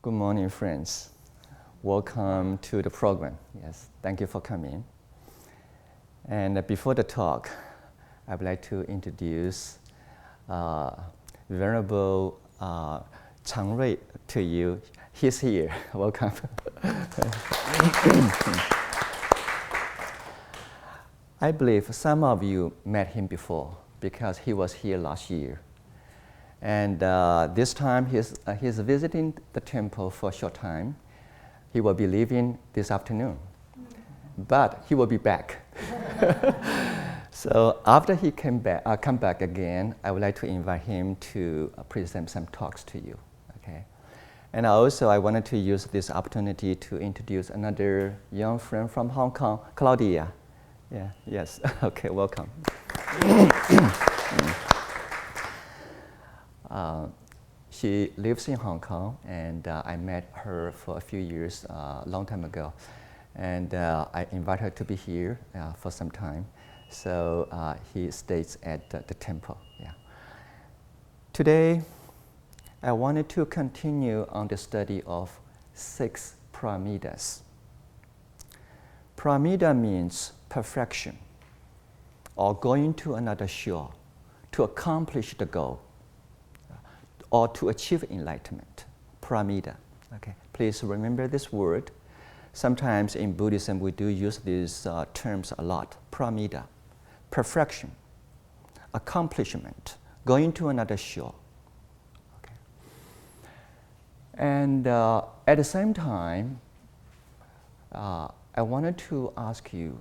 Good morning, friends. Welcome to the program. Yes, thank you for coming. And before the talk, I would like to introduce Venerable Chang Rui to you. He's here. Welcome. I believe some of you met him before because he was here last year. And this time he's visiting the temple for a short time. He will be leaving this afternoon, but he will be back. So after he come back again, I would like to invite him to present some talks to you. Okay, and also I wanted to use this opportunity to introduce another young friend from Hong Kong, Claudia. Yeah. Yes. Okay. Welcome. She lives in Hong Kong, and I met her for a few years, a long time ago. And I invited her to be here for some time. So he stays at the temple. Yeah. Today, I wanted to continue on the study of 6 Paramitas. Paramita means perfection, or going to another shore to accomplish the goal, or to achieve enlightenment. Paramita. Okay. Please remember this word. Sometimes in Buddhism we do use these terms a lot. Paramita, perfection, accomplishment, going to another shore. Okay. And at the same time, I wanted to ask you,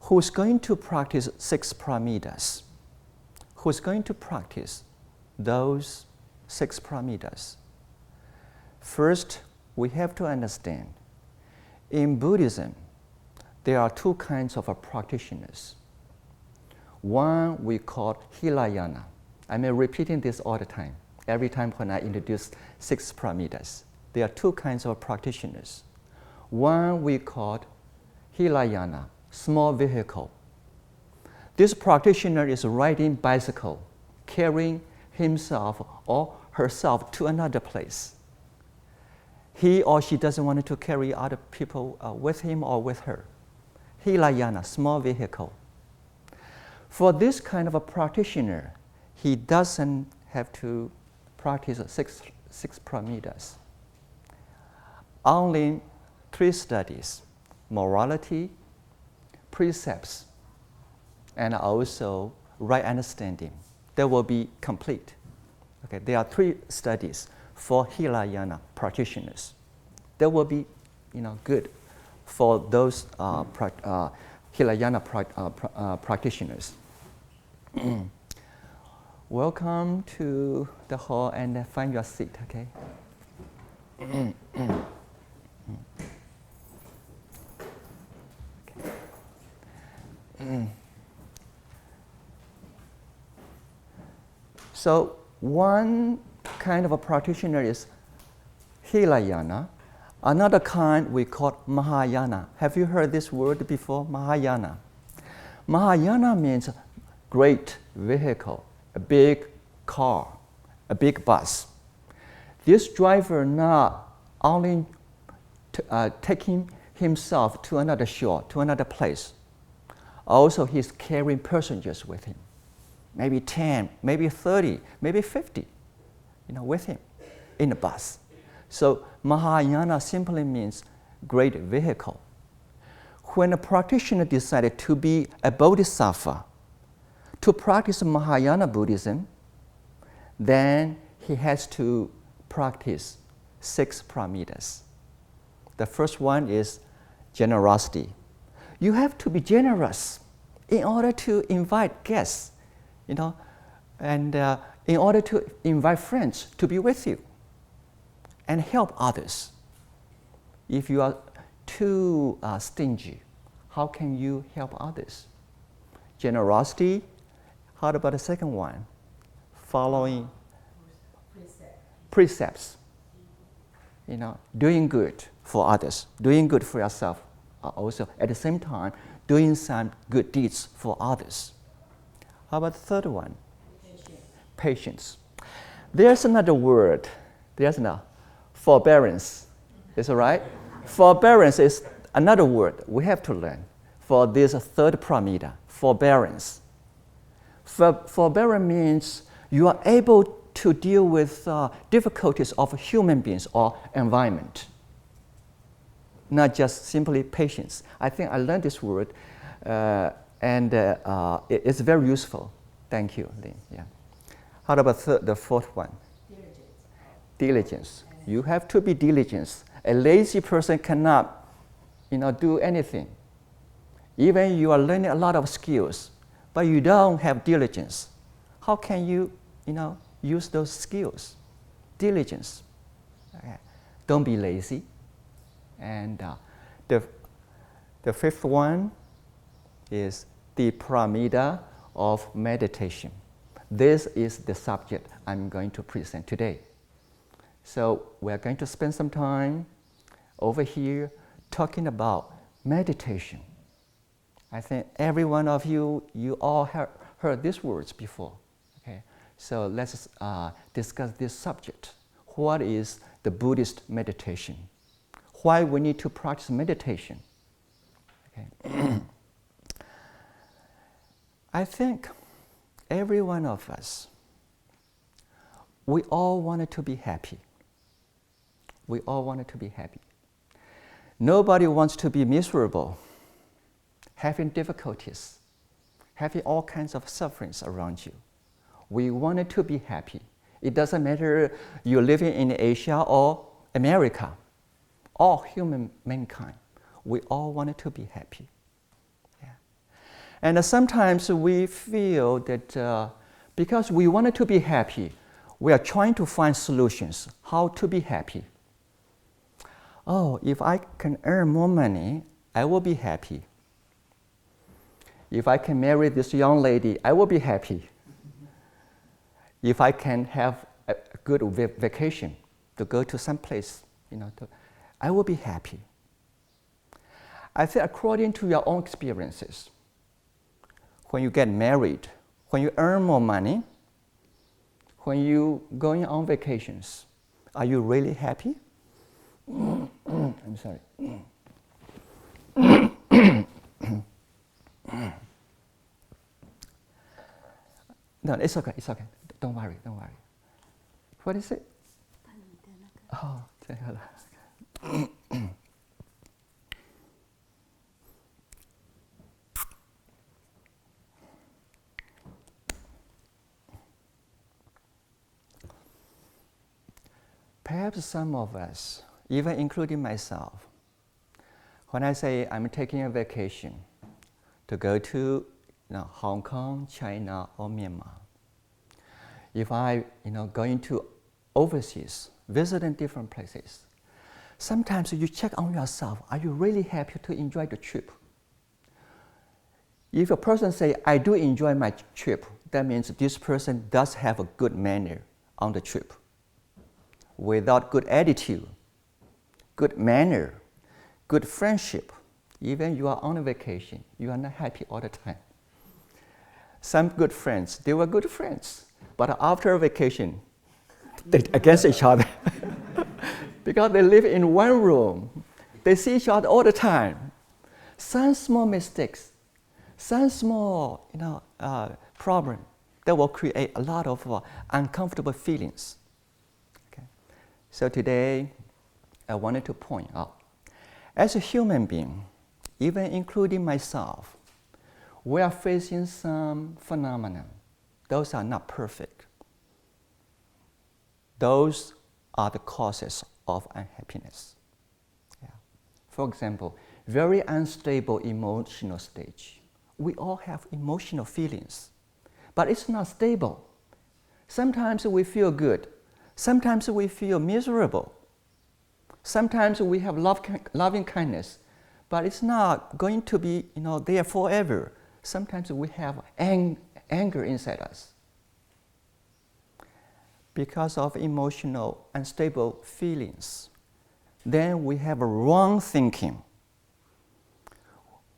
who's going to practice 6 Paramitas? Who's going to practice those 6 Paramitas? First, we have to understand, in Buddhism, there are 2 kinds of practitioners. One we call Hinayana. I'm repeating this all the time, every time when I introduce 6 Paramitas. There are 2 kinds of practitioners. One we call Hinayana, small vehicle. This practitioner is riding bicycle, carrying himself or herself to another place. He or she doesn't want to carry other people with him or with her. Hinayana, small vehicle. For this kind of a practitioner, he doesn't have to practice 6 Paramitas. Only 3 studies: morality, precepts, and also right understanding. That will be complete. Okay, there are 3 studies for Hinayana practitioners. That will be, good for those Hinayana practitioners. Welcome to the hall and find your seat. Okay. So one kind of a practitioner is Hinayana. Another kind we call Mahayana. Have you heard this word before? Mahayana. Mahayana means great vehicle, a big car, a big bus. This driver not only taking himself to another shore, to another place, also he's carrying passengers with him. Maybe 10, maybe 30, maybe 50, with him in the bus. So Mahayana simply means great vehicle. When a practitioner decided to be a bodhisattva, to practice Mahayana Buddhism, then he has to practice 6 Paramitas. The first one is generosity. You have to be generous in order to invite guests, and in order to invite friends to be with you and help others. If you are too stingy, how can you help others? Generosity. How about the second one? Following precepts. Doing good for others, doing good for yourself. Also, at the same time, doing some good deeds for others. How about the third one? Patience. There's another word. There's forbearance. Is that right? Forbearance is another word we have to learn for this third paramita, forbearance. Forbearance means you are able to deal with difficulties of human beings or environment, not just simply patience. I think I learned this word, and it's very useful. Thank you, Lynn. Yeah. How about the fourth one? Diligence. You have to be diligent. A lazy person cannot, do anything. Even you are learning a lot of skills, but you don't have diligence. How can you, use those skills? Diligence. Okay. Don't be lazy. And the fifth one is the paramita of meditation. This is the subject I'm going to present today. So we're going to spend some time over here talking about meditation. I think every one of you all have heard these words before. Okay? So let's discuss this subject. What is the Buddhist meditation? Why we need to practice meditation? Okay. I think every one of us, we all wanted to be happy. We all wanted to be happy. Nobody wants to be miserable, having difficulties, having all kinds of sufferings around you. We wanted to be happy. It doesn't matter you're living in Asia or America. All mankind, we all wanted to be happy. Yeah. And sometimes we feel that because we wanted to be happy, we are trying to find solutions how to be happy. Oh, if I can earn more money, I will be happy. If I can marry this young lady, I will be happy. If I can have a good vacation to go to some place, I will be happy. I think according to your own experiences, when you get married, when you earn more money, when you going on vacations, are you really happy? I'm sorry. No, it's okay, it's okay. Don't worry. What is it? Oh, perhaps some of us, even including myself, when I say I'm taking a vacation to go to Hong Kong, China, or Myanmar, if I going to overseas, visiting different places, sometimes you check on yourself, are you really happy to enjoy the trip? If a person say, I do enjoy my trip, that means this person does have a good manner on the trip. Without good attitude, good manner, good friendship, even you are on a vacation, you are not happy all the time. Some good friends, they were good friends, but after a vacation, they're against each other. Because they live in one room, they see each other all the time. Some small mistakes, some small problem that will create a lot of uncomfortable feelings. Okay. So today, I wanted to point out, as a human being, even including myself, we are facing some phenomena. Those are not perfect. Those are the causes of unhappiness. Yeah. For example, very unstable emotional stage. We all have emotional feelings, but it's not stable. Sometimes we feel good. Sometimes we feel miserable. Sometimes we have loving kindness, but it's not going to be there forever. Sometimes we have anger inside us. Because of emotional unstable feelings, then we have a wrong thinking.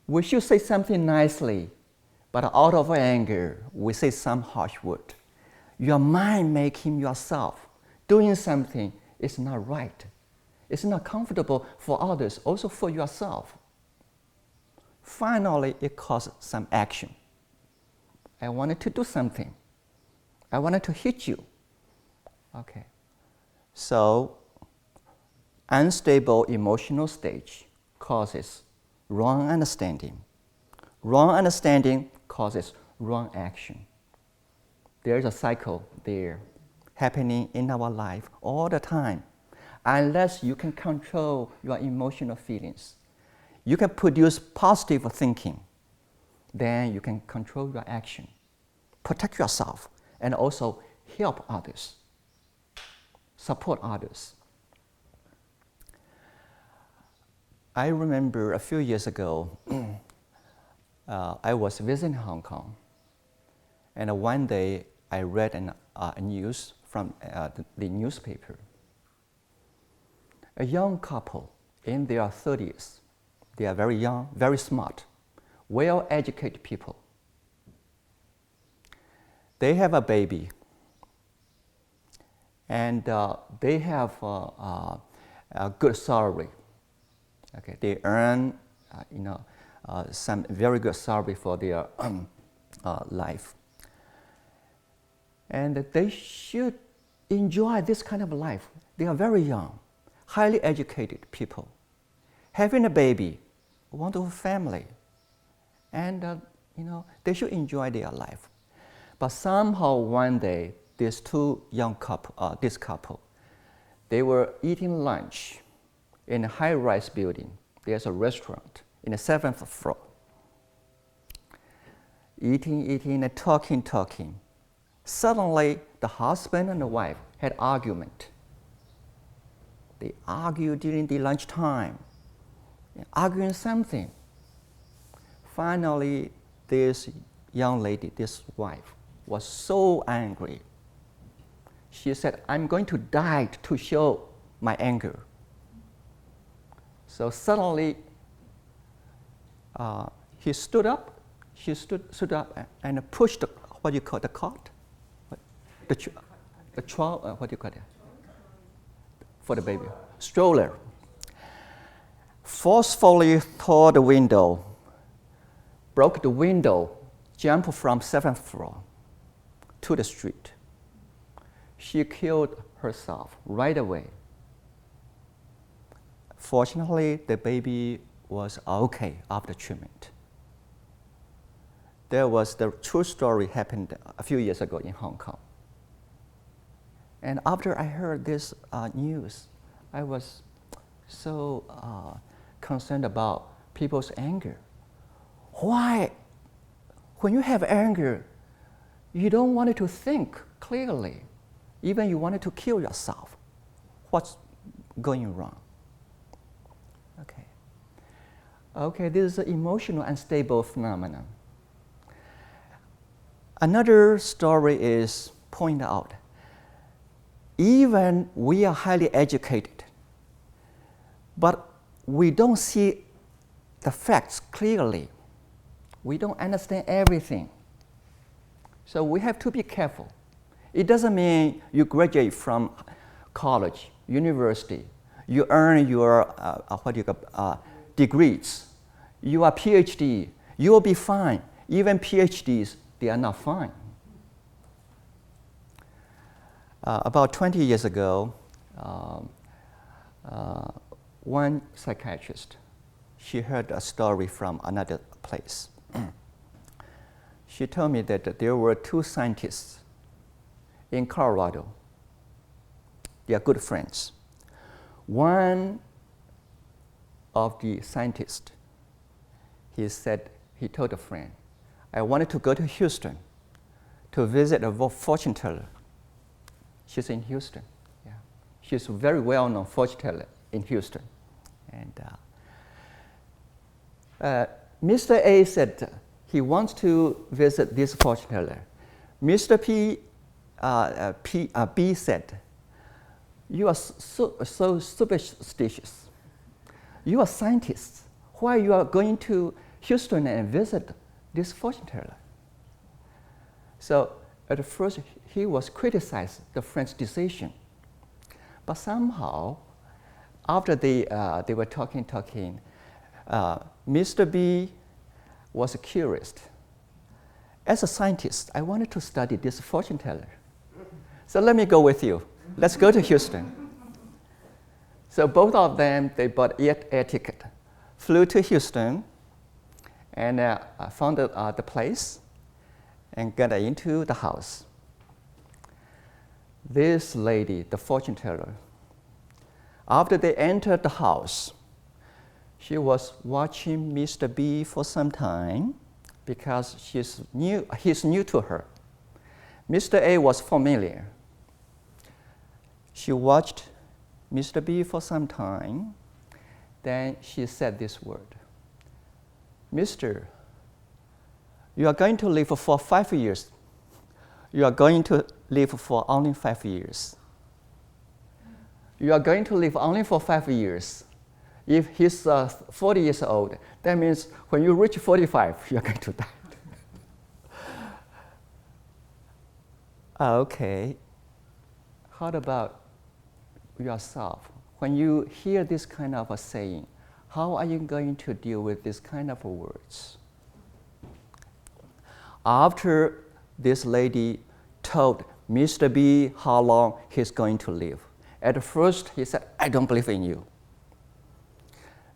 We should say something nicely, but out of anger, we say some harsh word. Your mind making yourself doing something is not right. It's not comfortable for others, also for yourself. Finally, it caused some action. I wanted to do something. I wanted to hit you. Okay. So, unstable emotional stage causes wrong understanding. Wrong understanding causes wrong action. There's a cycle there happening in our life all the time. Unless you can control your emotional feelings, you can produce positive thinking, then you can control your action, protect yourself, and also help others, support others. I remember a few years ago, I was visiting Hong Kong, and one day I read a news from the newspaper. A young couple in their 30s, they are very young, very smart, well-educated people. They have a baby, and they have a good salary. Okay, they earn, some very good salary for their life, and they should enjoy this kind of life. They are very young, highly educated people, having a baby, wonderful family, and they should enjoy their life. But somehow one day, this couple, they were eating lunch in a high-rise building. There's a restaurant in the 7th floor. Eating and talking. Suddenly, the husband and the wife had argument. They argued during the lunchtime, arguing something. Finally, this young lady, this wife, was so angry. She said, "I'm going to die to show my anger." So suddenly, he stood up. She stood up and pushed the cart, the trolley, what do you call it? For the baby, stroller. Forcefully tore the window, broke the window, jumped from 7th floor to the street. She killed herself right away. Fortunately, the baby was okay after treatment. There was the true story happened a few years ago in Hong Kong. And after I heard this news, I was so concerned about people's anger. Why? When you have anger, you don't want it to think clearly. Even you wanted to kill yourself. What's going wrong? Okay, this is an emotional unstable phenomenon. Another story is point out, even we are highly educated, but we don't see the facts clearly. We don't understand everything. So we have to be careful. It doesn't mean you graduate from college, university, you earn your degrees, you are PhD, you will be fine. Even PhDs, they are not fine. About 20 years ago, one psychiatrist, she heard a story from another place. She told me that there were two scientists in Colorado. They are good friends. One of the scientists, he told a friend, "I wanted to go to Houston to visit a fortune teller." She's in Houston. Yeah. She's a very well-known fortune teller in Houston. And Mr. A said he wants to visit this fortune teller. Mr. B said, "You are so superstitious. You are scientists. Why you are going to Houston and visit this fortune teller?" So at first he was criticizing the friend's decision, but somehow after they were talking, Mr. B was curious. As a scientist, I wanted to study this fortune teller. So let me go with you. Let's go to Houston. So both of them, they bought air ticket, flew to Houston, and found the place, and got into the house. This lady, the fortune teller, after they entered the house, she was watching Mr. B for some time because he's new to her. Mr. A was familiar. She watched Mr. B for some time. Then she said this word, "Mister, you are going to live for 5 years. You are going to live for only 5 years. You are going to live only for 5 years. If he's 40 years old, that means when you reach 45, you're going to die." Okay. How about yourself? When you hear this kind of a saying, how are you going to deal with this kind of words? After this lady told Mr. B how long he's going to live, at first he said, "I don't believe in you."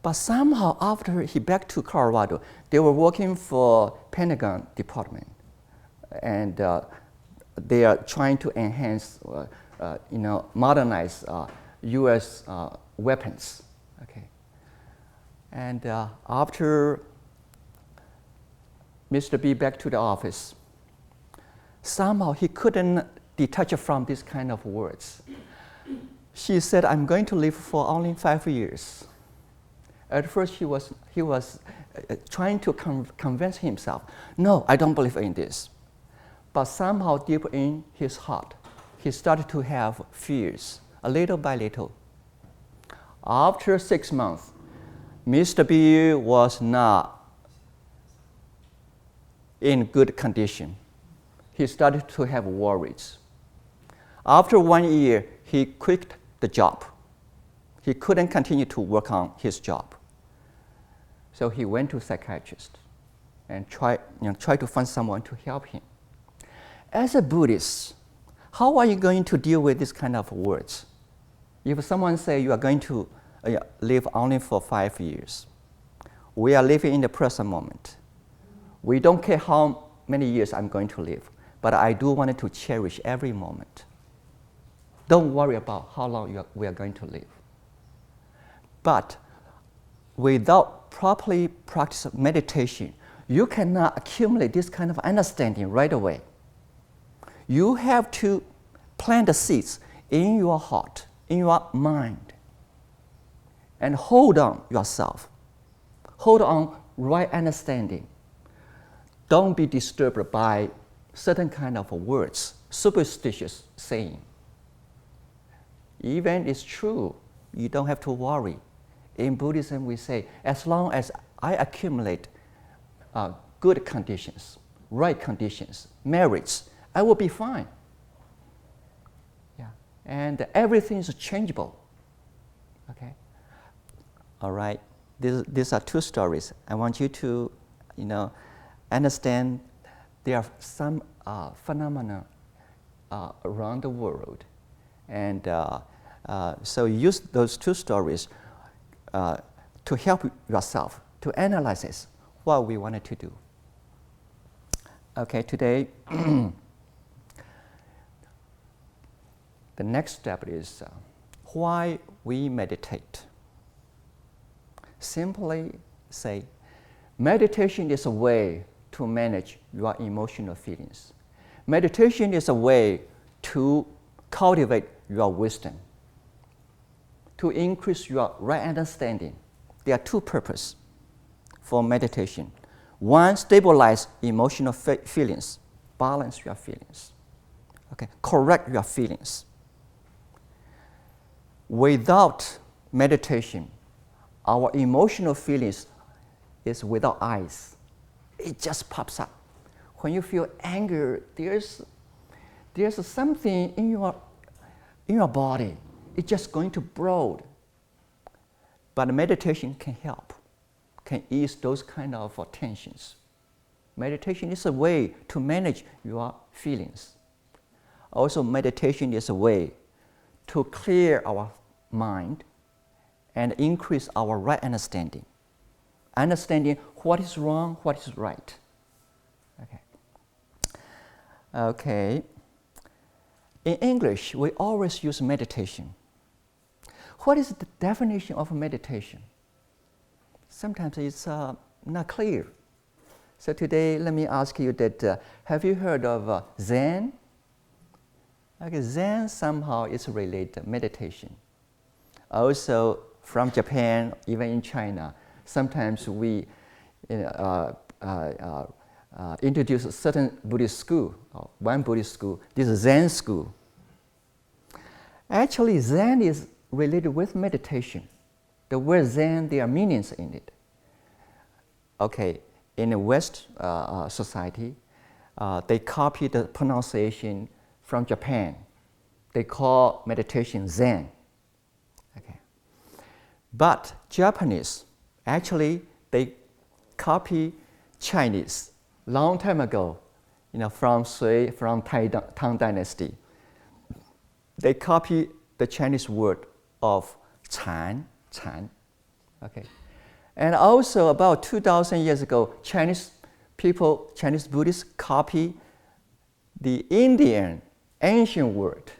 But somehow after he back to Colorado, they were working for Pentagon Department, and they are trying to enhance, modernize U.S. Weapons. Okay. And after Mr. B back to the office, somehow he couldn't detach from this kind of words. She said, "I'm going to live for only 5 years." At first, he was trying to convince himself, "No, I don't believe in this." But somehow deep in his heart, he started to have fears, a little by little. After 6 months, Mr. B was not in good condition. He started to have worries. After 1 year, he quit the job. He couldn't continue to work on his job. So he went to a psychiatrist and tried to find someone to help him. As a Buddhist, how are you going to deal with this kind of words? If someone says you are going to live only for 5 years, we are living in the present moment. We don't care how many years I'm going to live, but I do want to cherish every moment. Don't worry about how long we are going to live. But without properly practice meditation, you cannot accumulate this kind of understanding right away. You have to plant the seeds in your heart, in your mind, and hold on yourself. Hold on right understanding. Don't be disturbed by certain kind of words, superstitious saying. Even it's true, you don't have to worry. In Buddhism, we say, as long as I accumulate good conditions, right conditions, merits, I will be fine. Yeah. And everything is changeable. Okay. All right. These are two stories. I want you to, understand there are some phenomena around the world, and so use those two stories to help yourself to analyze what we wanted to do. Okay, today the next step is why we meditate. Simply say, meditation is a way to manage your emotional feelings. Meditation is a way to cultivate your wisdom, to increase your right understanding. There are two purposes for meditation. One, stabilize emotional feelings, balance your feelings, okay, correct your feelings. Without meditation, our emotional feelings is without eyes. It just pops up. When you feel anger, there's something in your body. It's just going to brood But meditation can help, can ease those kind of tensions. Meditation is a way to manage your feelings. Also, meditation is a way to clear our mind and increase our right understanding. Understanding what is wrong, what is right. Okay. In English, we always use meditation. What is the definition of meditation? Sometimes it's not clear. So today, let me ask you that, have you heard of Zen? Okay, Zen somehow is related to meditation. Also, from Japan, even in China, sometimes we introduce a certain Buddhist school, or one Buddhist school, this is Zen school. Actually, Zen is related with meditation. The word Zen, there are meanings in it. Okay, in the West society, they copy the pronunciation from Japan. They call meditation Zen. Okay. But Japanese, actually, they copy Chinese long time ago, from Tang Dynasty. They copy the Chinese word of Chan. Okay. And also about 2,000 years ago, Chinese Buddhists copy the Indian ancient word,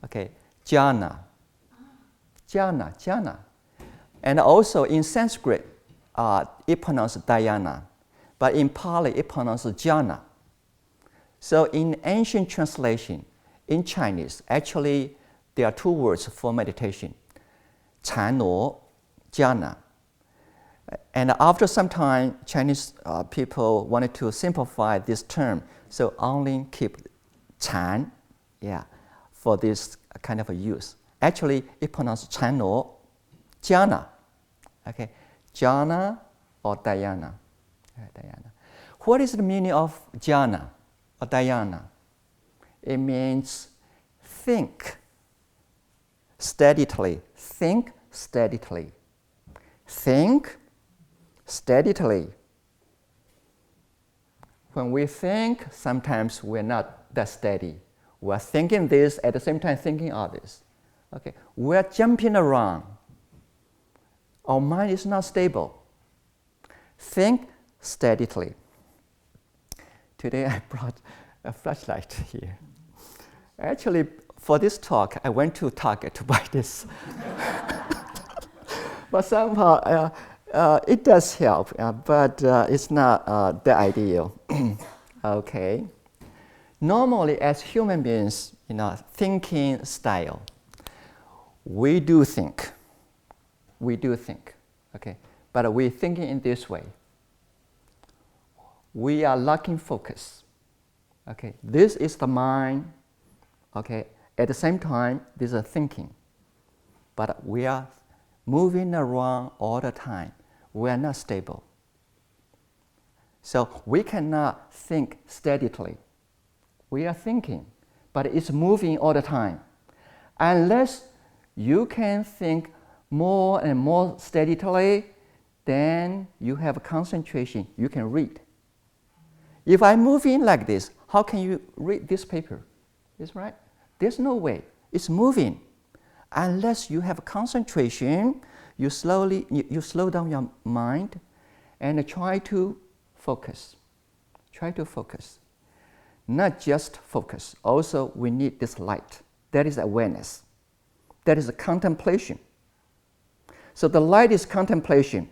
okay, jhana. And also in Sanskrit, it pronounced dhyana, but in Pali, it pronounced jhana. So in ancient translation, in Chinese, actually, there are two words for meditation, Chano, jhana. And after some time, Chinese people wanted to simplify this term, so only keep Chan, for this kind of a use. Actually, it pronounced Chano, jhana. Okay, jhana or dhyana. What is the meaning of jhana or dhyana? It means think steadily. Think steadily. Think steadily. When we think, sometimes we're not that steady. We're thinking this, at the same time thinking others. Okay, we're jumping around. Our mind is not stable. Think steadily. Today I brought a flashlight here. Actually, for this talk, I went to Target to buy this. But somehow it does help, but it's not that ideal. Okay. Normally, as human beings, thinking style, we do think, okay? But we're thinking in this way. We are lacking focus, okay? This is the mind, okay? At the same time, this is thinking. But we are moving around all the time. We are not stable. So we cannot think steadily. We are thinking, but it's moving all the time. Unless you can think more and more steadily, then you have concentration, you can read. If I move in like this, how can you read this paper? Is right? There's no way. It's moving. Unless you have concentration, you slow down your mind and try to focus. Not just focus. Also, we need this light. That is awareness. That is a contemplation. So the light is contemplation.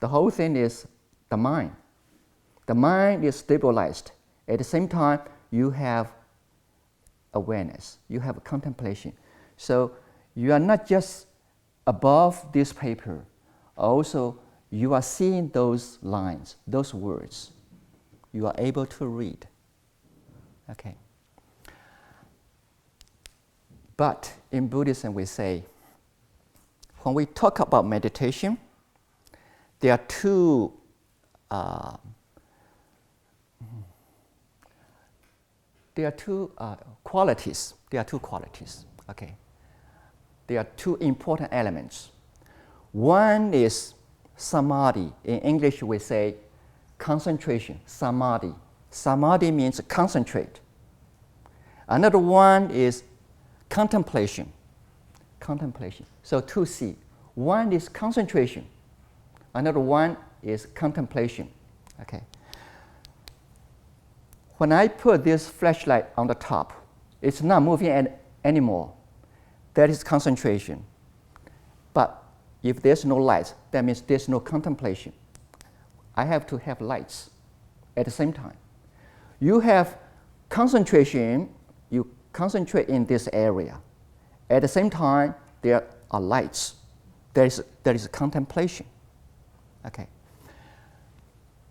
The whole thing is the mind. The mind is stabilized. At the same time, you have awareness. You have contemplation. So you are not just above this paper. Also, you are seeing those lines, those words. You are able to read. Okay. But in Buddhism, we say, when we talk about meditation, there are two qualities. Okay. There are two important elements. One is samadhi. In English, we say concentration, samadhi. Samadhi means concentrate. Another one is contemplation. Contemplation. So 2C. One is concentration. Another one is contemplation. Okay. When I put this flashlight on the top, it's not moving anymore. That is concentration. But if there's no light, that means there's no contemplation. I have to have lights at the same time. You have concentration, you concentrate in this area. At the same time, there are lights. There is contemplation. Okay.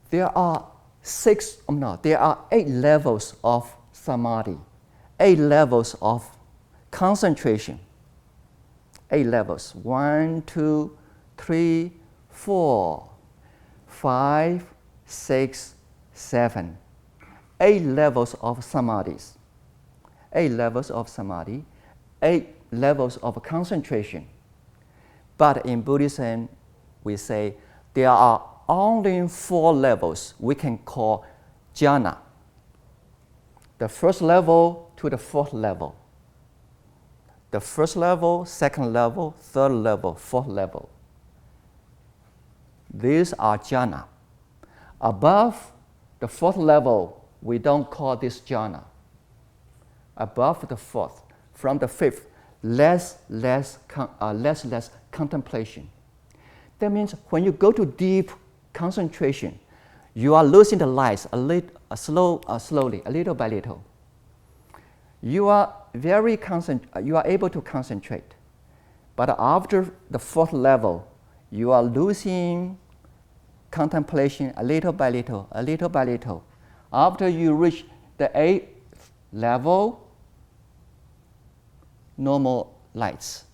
There are 8 levels of samadhi, 8 levels of concentration. 8 levels. 1, 2, 3, 4, 5, 6, 7. 8 levels of samadhis. 8 levels of samadhi, 8 levels of concentration. But in Buddhism, we say there are only 4 levels we can call jhana. The first level to the 4th level. The first level, second level, third level, 4th level. These are jhana. Above the 4th level, we don't call this jhana. Above the 4th, from the 5th, less contemplation. That means when you go to deep concentration, you are losing the lights slowly, a little by little. You are able to concentrate. But after the 4th level, you are losing contemplation a little by little, a little by little. After you reach the 8th level, no more lights,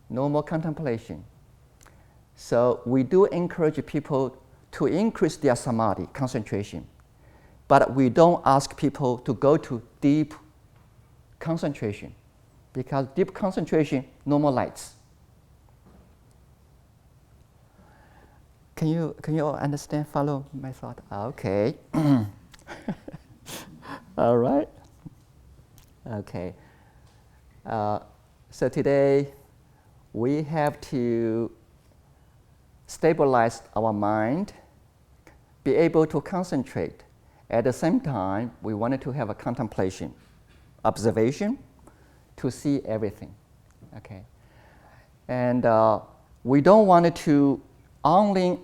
no more contemplation. So we do encourage people to increase their samadhi, concentration. But we don't ask people to go to deep concentration, because deep concentration, no more lights. Can you all understand, follow my thought? Okay. All right. Okay. So today, we have to stabilize our mind, be able to concentrate. At the same time, we wanted to have a contemplation, observation, to see everything. Okay. And we don't want to only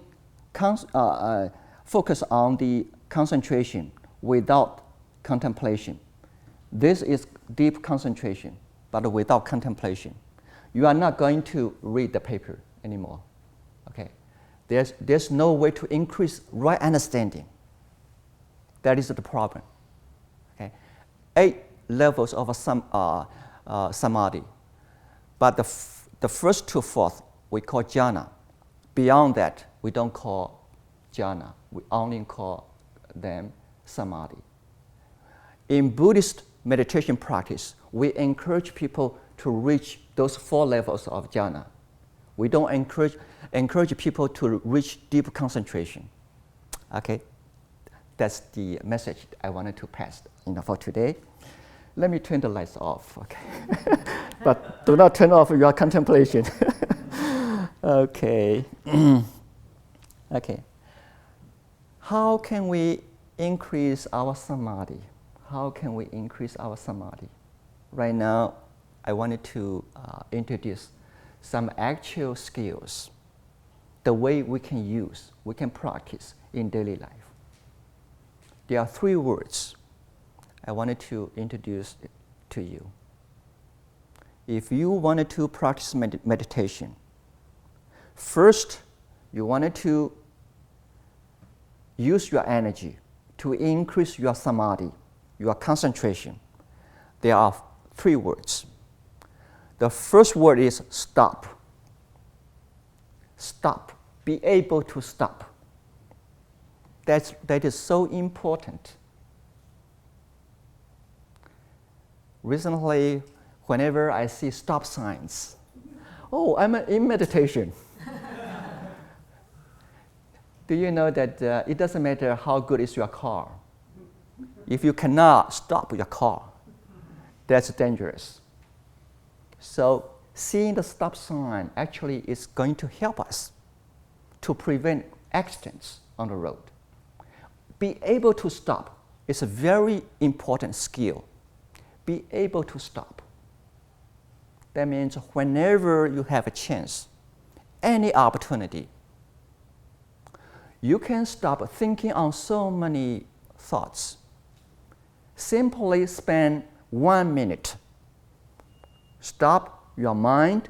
focus on the concentration without contemplation. This is deep concentration, but without contemplation. You are not going to read the paper anymore. Okay. There's no way to increase right understanding. That is the problem. Okay. 8 levels of samadhi, but the first to 4th we call jhana. Beyond that, we don't call jhana. We only call them samadhi. In Buddhist meditation practice, we encourage people to reach those 4 levels of jhana. We don't encourage people to reach deep concentration. Okay, that's the message I wanted to pass for today. Let me turn the lights off, okay? But do not turn off your contemplation. Okay. Okay. How can we increase our samadhi? How can we increase our samadhi? Right now, I wanted to introduce some actual skills, the way we can practice in daily life. There are 3 words I wanted to introduce to you. If you wanted to practice meditation, first, you wanted to use your energy to increase your samadhi, your concentration. There are 3 words. The first word is stop. Stop. Be able to stop. That is so important. Recently, whenever I see stop signs Oh, I'm in meditation. Do you know that it doesn't matter how good is your car? If you cannot stop your car, that's dangerous. So seeing the stop sign actually is going to help us to prevent accidents on the road. Be able to stop is a very important skill. Be able to stop. That means whenever you have a chance, any opportunity, you can stop thinking on so many thoughts. Simply spend 1 minute. Stop your mind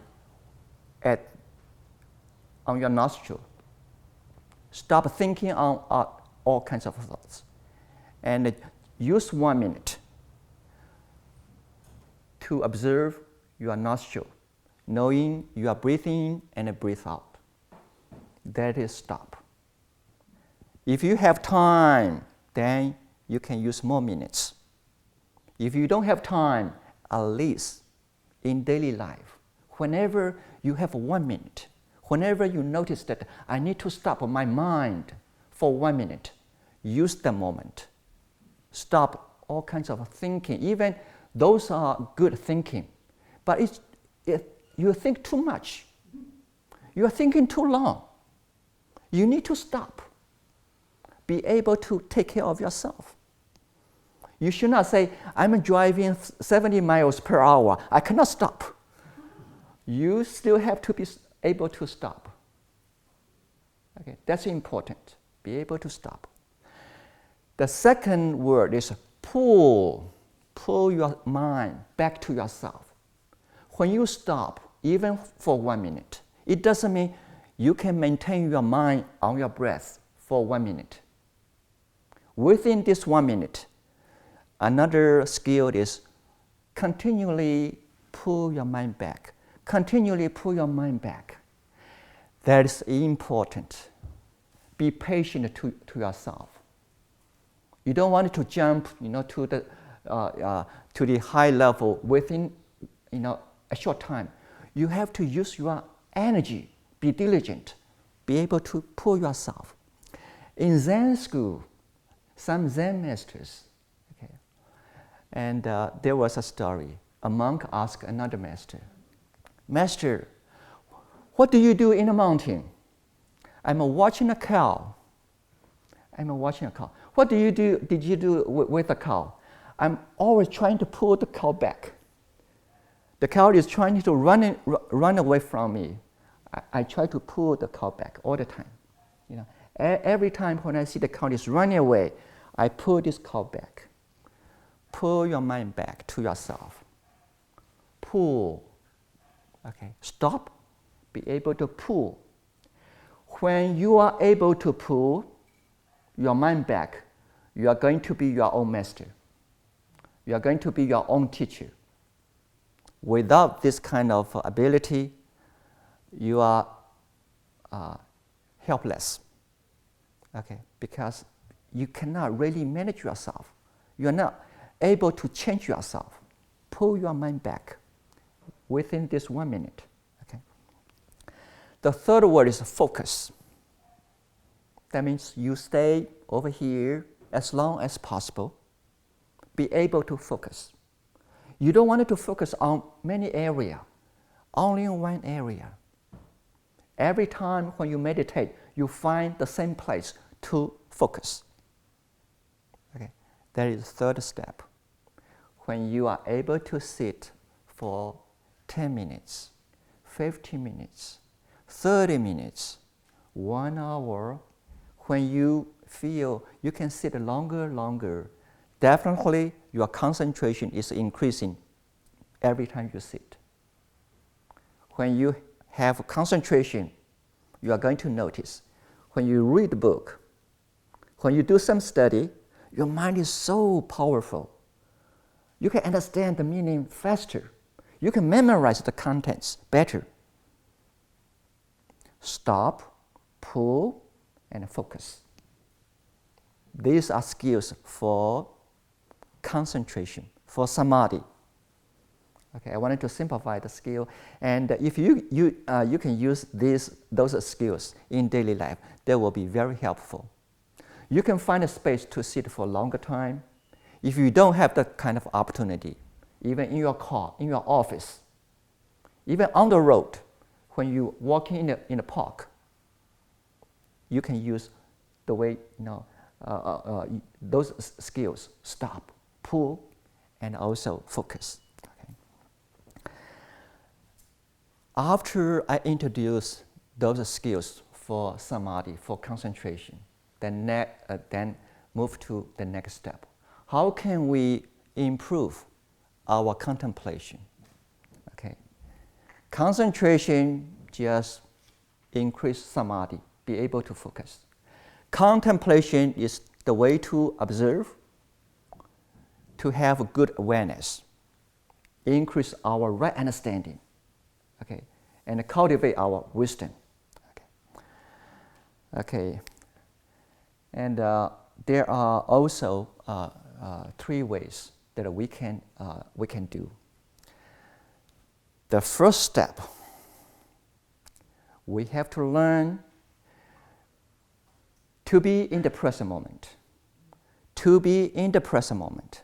on your nostril. Stop thinking on all kinds of thoughts. And use 1 minute to observe your nostril, knowing you are breathing in and breathe out. That is stop. If you have time, then you can use more minutes. If you don't have time, at least in daily life, whenever you have 1 minute, whenever you notice that I need to stop my mind for 1 minute, use the moment. Stop all kinds of thinking. Even those are good thinking, but you think too much. You are thinking too long. You need to stop. Be able to take care of yourself. You should not say, I'm driving 70 miles per hour. I cannot stop. You still have to be able to stop. Okay, that's important. Be able to stop. The second word is pull. Pull your mind back to yourself. When you stop, even for 1 minute, it doesn't mean you can maintain your mind on your breath for 1 minute. Within this 1 minute, another skill is continually pull your mind back. Continually pull your mind back. That is important. Be patient to yourself. You don't want to jump, to the high level within, a short time. You have to use your energy. Be diligent. Be able to pull yourself. In Zen school, some Zen masters, and there was a story. A monk asked another master, Master, what do you do in the mountain? I'm watching a cow. What did you do with the cow? I'm always trying to pull the cow back. The cow is trying to run away from me. I try to pull the cow back all the time. Every time when I see the cow is running away, I pull this cow back. Pull your mind back to yourself. Pull. Okay. Stop. Be able to pull. When you are able to pull your mind back, you are going to be your own master. You are going to be your own teacher. Without this kind of ability, you are helpless. Okay, because you cannot really manage yourself. You are not able to change yourself. Pull your mind back within this 1 minute. Okay. The third word is focus. That means you stay over here as long as possible. Be able to focus. You don't want to focus on many areas, only in one area. Every time when you meditate, you find the same place to focus. Okay, that is the third step. When you are able to sit for 10 minutes, 15 minutes, 30 minutes, 1 hour, when you feel you can sit longer, definitely your concentration is increasing every time you sit. When you have concentration, you are going to notice when you read a book, when you do some study, your mind is so powerful. You can understand the meaning faster. You can memorize the contents better. Stop, pull, and focus. These are skills for concentration, for samadhi. Okay, I wanted to simplify the skill, and if you can use those skills in daily life, they will be very helpful. You can find a space to sit for a longer time. If you don't have that kind of opportunity, even in your car, in your office, even on the road, when you walking in the park, you can use the way those skills: stop, pull, and also focus. After I introduce those skills for samadhi, for concentration, then move to the next step. How can we improve our contemplation? Okay, concentration just increase samadhi, be able to focus. Contemplation is the way to observe, to have a good awareness, increase our right understanding. Okay, and cultivate our wisdom. Okay, and there are also 3 ways that we can do. The first step, we have to learn to be in the present moment. To be in the present moment.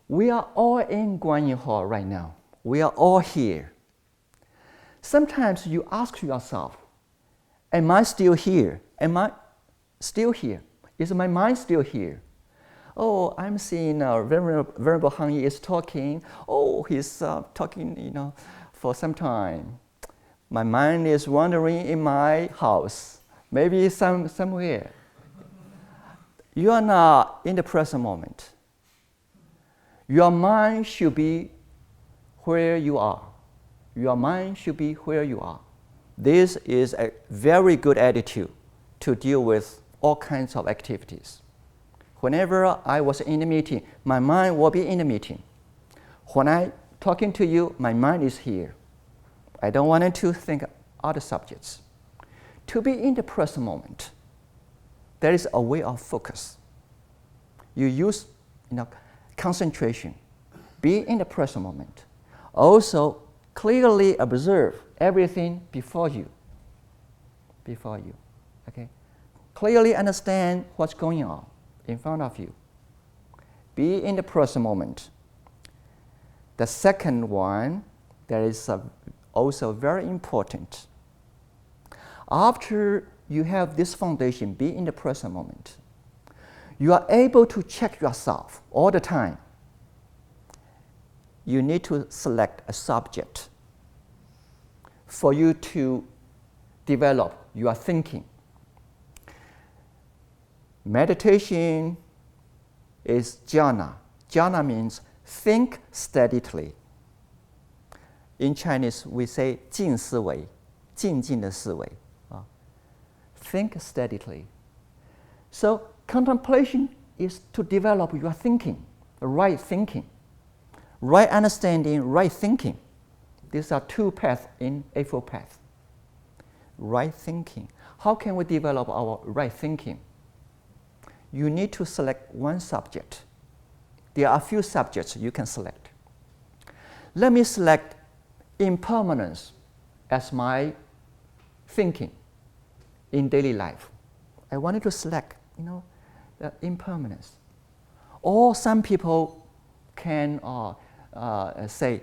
We are all in Guanyin Hall right now. We are all here. Sometimes you ask yourself, am I still here? Am I still here? Is my mind still here? Oh, I'm seeing Venerable Hang Yi is talking. Oh, he's talking, for some time. My mind is wandering in my house, maybe somewhere. You are not in the present moment. Your mind should be where you are. Your mind should be where you are. This is a very good attitude to deal with all kinds of activities. Whenever I was in a meeting, my mind will be in the meeting. When I'm talking to you, my mind is here. I don't want to think other subjects. To be in the present moment, there is a way of focus. You use concentration. Be in the present moment. Also, clearly observe everything before you. Okay? Clearly understand what's going on in front of you. Be in the present moment. The second one that is also very important. After you have this foundation, be in the present moment, you are able to check yourself all the time. You need to select a subject for you to develop your thinking. Meditation is jhana. Jhana means think steadily. In Chinese, we say 静思维, 静静的思维. Think steadily. So contemplation is to develop your thinking, right thinking. Right understanding, right thinking. These are 2 paths in Eightfold Path. Right thinking. How can we develop our right thinking? You need to select one subject. There are a few subjects you can select. Let me select impermanence as my thinking in daily life. I wanted to select, the impermanence. Or some people can say,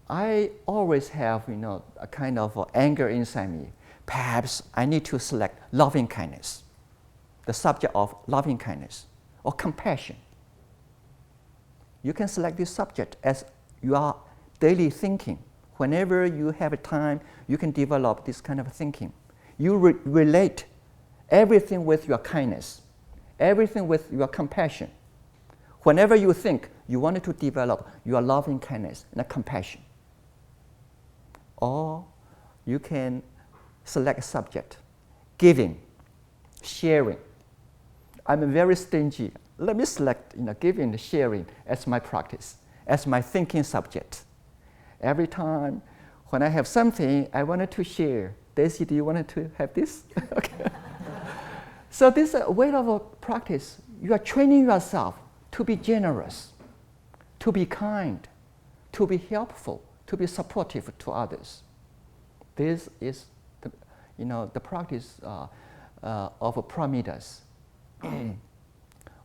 I always have, a kind of anger inside me. Perhaps I need to select loving kindness, the subject of loving kindness, or compassion. You can select this subject as your daily thinking. Whenever you have a time, you can develop this kind of thinking. You relate everything with your kindness, everything with your compassion. Whenever you think, you wanted to develop your loving kindness and compassion. Or you can select a subject, giving, sharing. I'm very stingy. Let me select giving and sharing as my practice, as my thinking subject. Every time when I have something I wanted to share, Daisy, do you want to have this? Okay. So this is a way of a practice. You are training yourself to be generous, to be kind, to be helpful, to be supportive to others. This is the practice of Paramitas.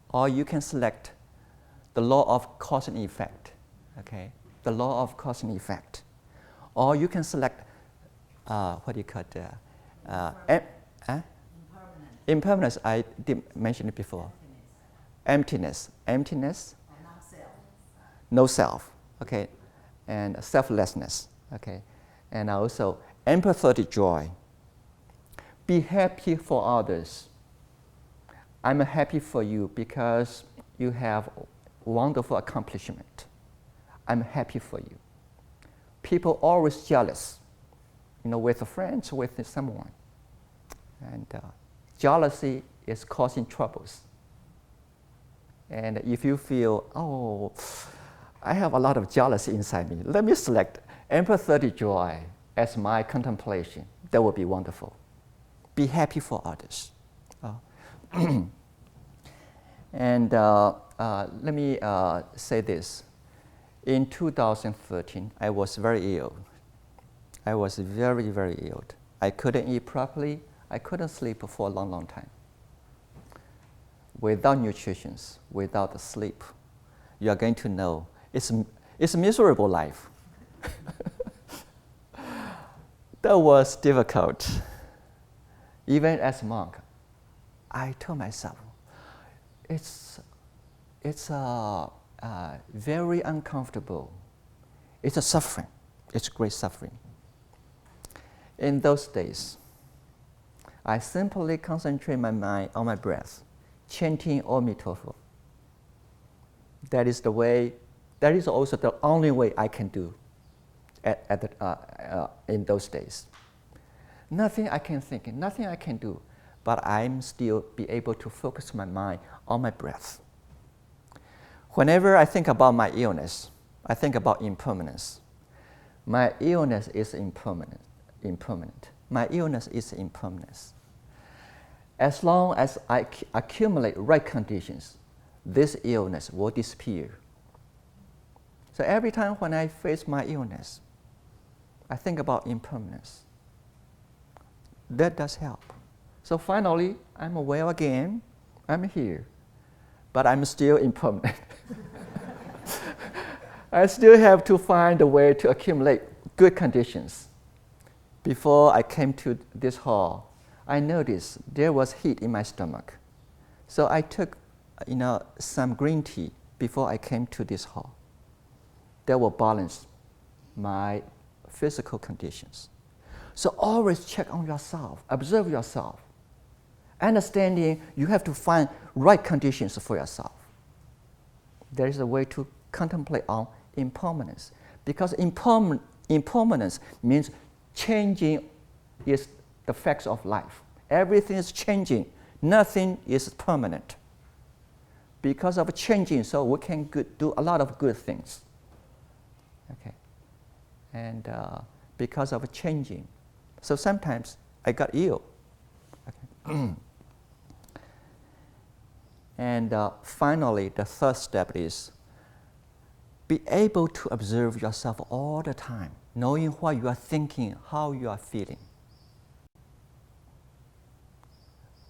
Or you can select the law of cause and effect, okay? The law of cause and effect. Or you can select, what do you call it? Impermanence, I did mention it before. Emptiness. Emptiness. No self, okay? And selflessness, okay? And also empathetic joy. Be happy for others. I'm happy for you because you have wonderful accomplishment. I'm happy for you. People always jealous, with friends, with someone. And jealousy is causing troubles. And if you feel, oh, I have a lot of jealousy inside me, let me select empathetic joy as my contemplation. That would be wonderful. Be happy for others. And let me say this. In 2013, I was very ill. I was very, very ill. I couldn't eat properly. I couldn't sleep for a long, long time. Without nutrition, without sleep, you are going to know it's a miserable life. That was difficult. Even as a monk, I told myself, it's very uncomfortable. It's a suffering. It's great suffering. In those days, I simply concentrate my mind on my breath, chanting Om Mani Padme. That is the way. That is also the only way I can do in those days. Nothing I can think, nothing I can do, but I'm still be able to focus my mind on my breath. Whenever I think about my illness, I think about impermanence. My illness is impermanent. My illness is impermanence. As long as I accumulate right conditions, this illness will disappear. So every time when I face my illness, I think about impermanence. That does help. So finally, I'm well again. I'm here. But I'm still impermanent. I still have to find a way to accumulate good conditions. Before I came to this hall, I noticed there was heat in my stomach. So I took some green tea before I came to this hall. That will balance my physical conditions. So always check on yourself, observe yourself. Understanding you have to find right conditions for yourself. There is a way to contemplate on impermanence. Because impermanence means changing is the facts of life. Everything is changing. Nothing is permanent. Because of changing, so we can do a lot of good things. Okay. And because of changing. So sometimes I got ill. Okay. And finally, the third step is be able to observe yourself all the time, knowing what you are thinking, how you are feeling.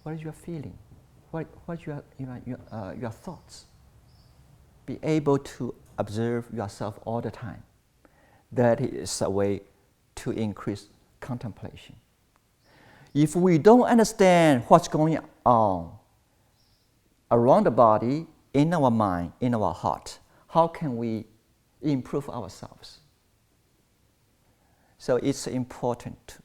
What is your feeling? What your thoughts? Be able to observe yourself all the time. That is a way to increase contemplation. If we don't understand what's going on around the body, in our mind, in our heart, how can we improve ourselves? So it's important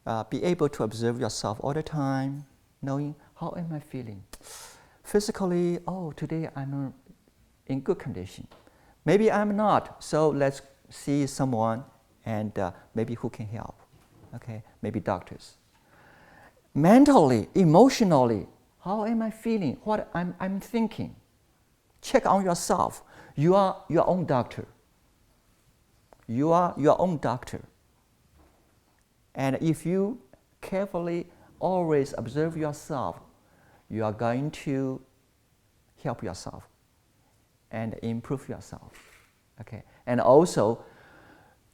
to be able to observe yourself all the time, knowing how am I feeling. Physically, today I'm in good condition. Maybe I'm not, so let's see someone and maybe who can help. Okay, maybe doctors. Mentally, emotionally, how am I feeling? What I'm thinking? Check on yourself. You are your own doctor. You are your own doctor. And if you carefully always observe yourself, you are going to help yourself. and improve yourself. Okay? And also,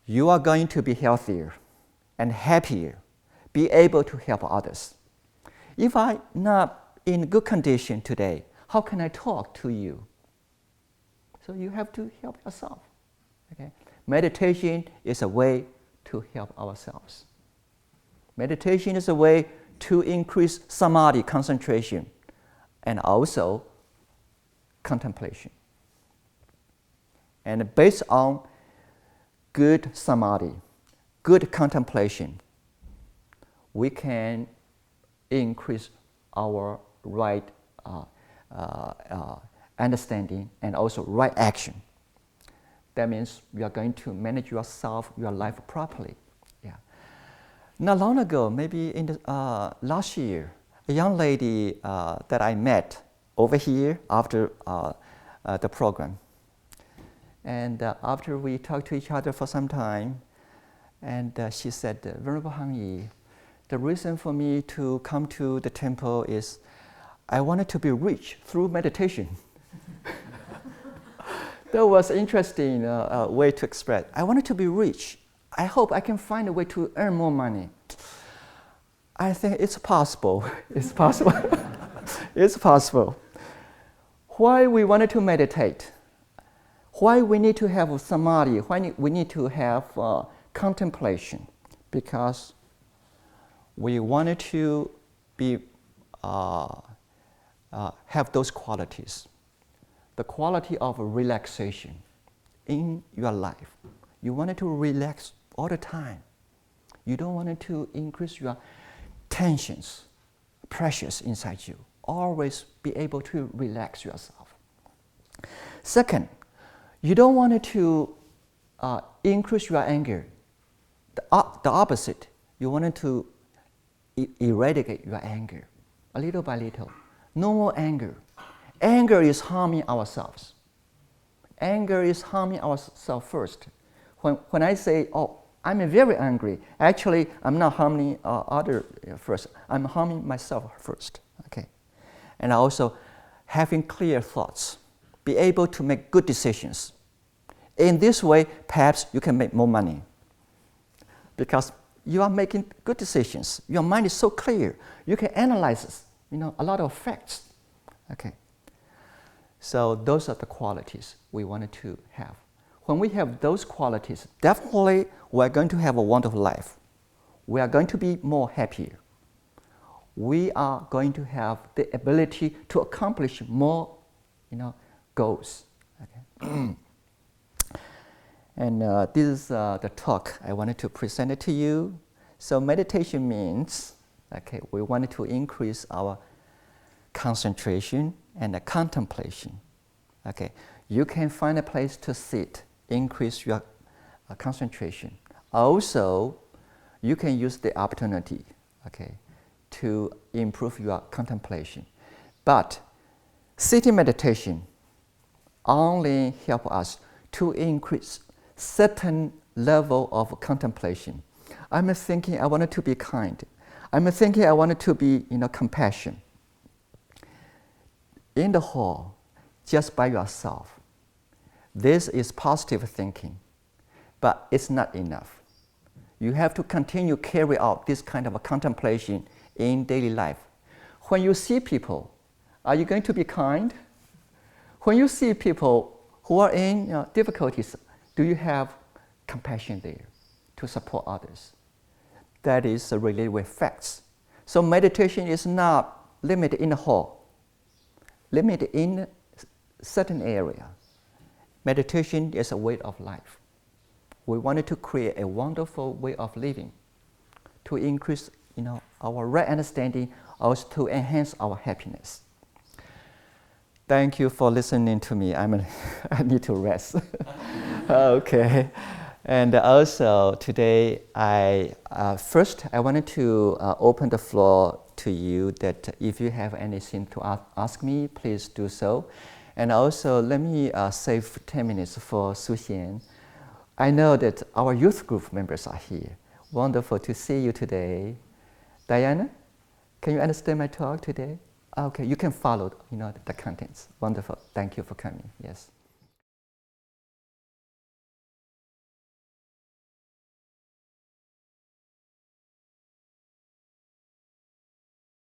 you are going to be healthier and happier, be able to help others. If I'm not in good condition today, how can I talk to you? So you have to help yourself. Okay? Meditation is a way to help ourselves. Meditation is a way to increase samadhi, concentration, and also contemplation. And based on good samadhi, good contemplation, we can increase our right understanding and also right action. That means you are going to manage yourself, your life properly. Yeah. Not long ago, maybe in the, last year, a young lady that I met over here after the program. And after we talked to each other for some time, and she said, Venerable Hang Yi, the reason for me to come to the temple is I wanted to be rich through meditation. That was an interesting way to express. I wanted to be rich. I hope I can find a way to earn more money. I think it's possible. It's possible. It's possible. Why we wanted to meditate? Why we need to have samadhi? Why we need to have contemplation? Because we wanted to be have those qualities. The quality of relaxation in your life. You wanted to relax all the time. You don't want to increase your tensions, pressures inside you. Always be able to relax yourself. Second, you don't want to increase your anger. The opposite. You wanted to eradicate your anger, a little by little. No more anger. Anger is harming ourselves. Anger is harming ourselves first. When I say, oh, I'm very angry, actually, I'm not harming others first. I'm harming myself first. Okay? And also, having clear thoughts. Be able to make good decisions. In this way, perhaps you can make more money. Because you are making good decisions. Your mind is so clear. You can analyze, a lot of facts. Okay. So those are the qualities we wanted to have. When we have those qualities, definitely we're going to have a wonderful life. We are going to be more happier. We are going to have the ability to accomplish more, goals. Okay. And this is the talk I wanted to present it to you. So meditation means, okay, we wanted to increase our concentration and the contemplation. Okay, you can find a place to sit, increase your concentration. Also, you can use the opportunity, okay, to improve your contemplation. But sitting meditation only help us to increase certain level of contemplation. I'm thinking I wanted to be kind. I'm thinking I wanted to be, compassion. In the hall, just by yourself. This is positive thinking, but it's not enough. You have to continue carry out this kind of a contemplation in daily life. When you see people, are you going to be kind? When you see people who are in difficulties, do you have compassion there to support others? That is related with facts. So meditation is not limited in the hall. Limited in certain area. Meditation is a way of life. We wanted to create a wonderful way of living to increase, our right understanding, also to enhance our happiness. Thank you for listening to me. I need to rest. Okay. And also today, first I wanted to open the floor to you that if you have anything to ask me, please do so. And also let me save 10 minutes for Su Xian. I know that our youth group members are here. Wonderful to see you today. Diana, can you understand my talk today? Okay, you can follow the contents. Wonderful. Thank you for coming. Yes.